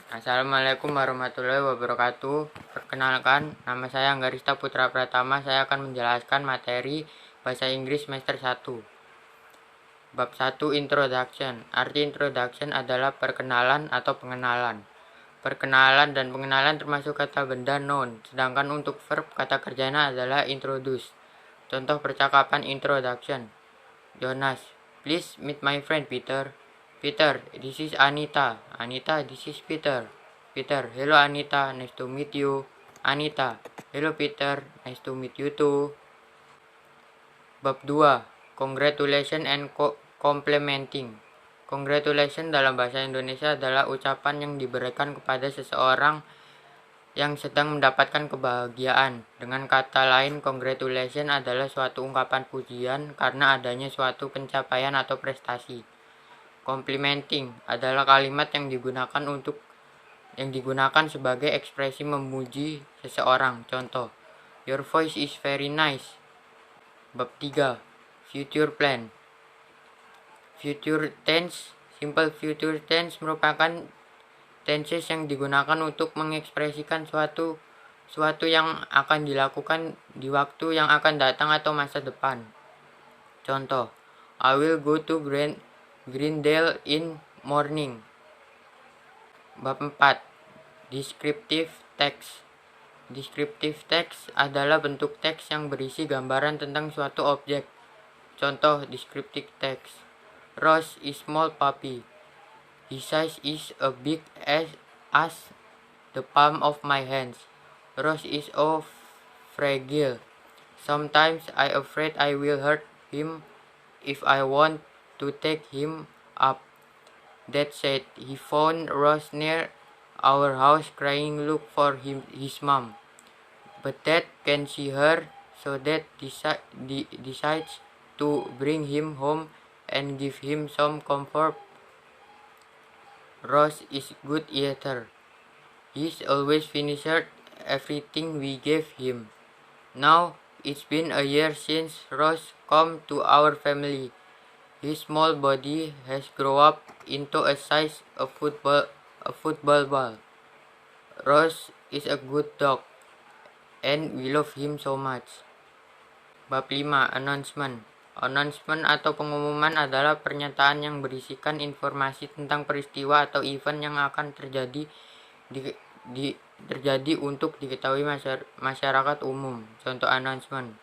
Assalamualaikum warahmatullahi wabarakatuh. Perkenalkan, nama saya Anggarista Putra Pratama. Saya akan menjelaskan materi Bahasa Inggris semester 1. Bab 1 Introduction. Arti introduction adalah perkenalan atau pengenalan. Perkenalan dan pengenalan termasuk kata benda noun, sedangkan untuk verb kata kerjanya adalah introduce. Contoh percakapan introduction. Jonas, please meet my friend Peter. Peter, this is Anita. Anita, this is Peter. Peter, hello Anita, nice to meet you. Anita, hello Peter, nice to meet you too. Bab 2, congratulation and complimenting. Congratulation dalam bahasa Indonesia adalah ucapan yang diberikan kepada seseorang yang sedang mendapatkan kebahagiaan. Dengan kata lain, congratulation adalah suatu ungkapan pujian karena adanya suatu pencapaian atau prestasi. Complimenting adalah kalimat yang digunakan sebagai ekspresi memuji seseorang. Contoh, your voice is very nice. Bab 3, future plan. Future tense, simple future tense merupakan tenses yang digunakan untuk mengekspresikan suatu yang akan dilakukan di waktu yang akan datang atau masa depan. Contoh, I will go to Greendale in morning. Bab 4, descriptive text. Descriptive text adalah bentuk teks yang berisi gambaran tentang suatu objek. Contoh descriptive text. Rose is small puppy. His size is as big as the palm of my hands. Rose is so fragile. Sometimes I afraid I will hurt him if I want to take him up. Dad said he found Rose near our house crying look for his mom. But Dad can see her, so Dad decides to bring him home and give him some comfort. Rose is good eater. He's always finished everything we gave him. Now it's been a year since Rose come to our family. His small body has grown up into a size of football ball. Rose is a good dog, and we love him so much. Bab 5, announcement. Announcement atau pengumuman adalah pernyataan yang berisikan informasi tentang peristiwa atau event yang akan terjadi untuk diketahui masyarakat umum. Contoh announcement.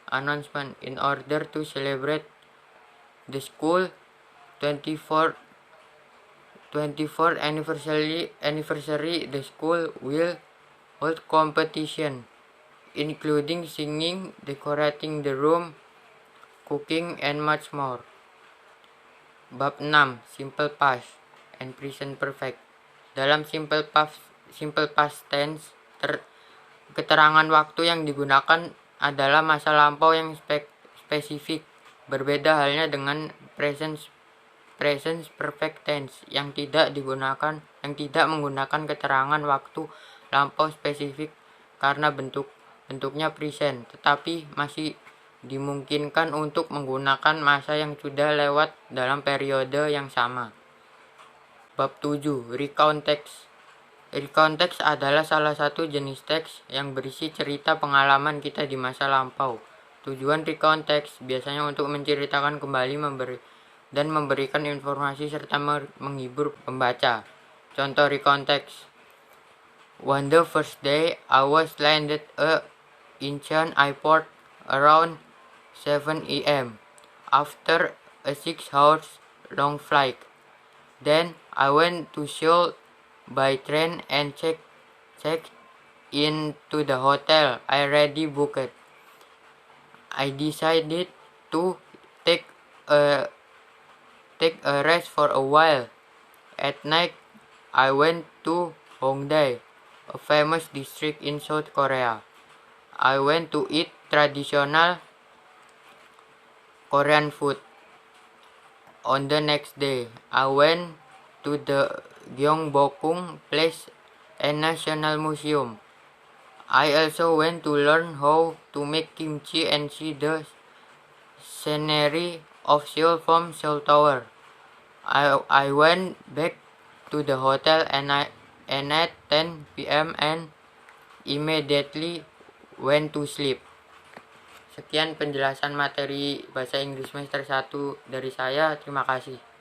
Announcement, in order to celebrate the school 24th anniversary, the school will hold competition, including singing, decorating the room, cooking, and much more. Bab 6, simple past and present perfect. Dalam simple past tense, keterangan waktu yang digunakan adalah masa lampau yang spesifik. Berbeda halnya dengan present perfect tense yang tidak menggunakan keterangan waktu lampau spesifik karena bentuknya present, tetapi masih dimungkinkan untuk menggunakan masa yang sudah lewat dalam periode yang sama. Bab 7, recount text. Recount text adalah salah satu jenis teks yang berisi cerita pengalaman kita di masa lampau. Tujuan recount text biasanya untuk menceritakan kembali dan memberikan informasi serta menghibur pembaca. Contoh recount text. On the first day, I was landed at Incheon Airport around 7 a.m. after a 6 hours long flight. Then I went to Seoul by train and checked into the hotel I already booked. I decided to take a rest for a while. At night, I went to Hongdae, a famous district in South Korea. I went to eat traditional Korean food. On the next day, I went to the Gyeongbokgung Place and National Museum. I also went to learn how to make kimchi and see the scenery of Seoul from Seoul Tower. I went back to the hotel and at 10 p.m. and immediately went to sleep. Sekian penjelasan materi bahasa Inggris semester 1 dari saya. Terima kasih.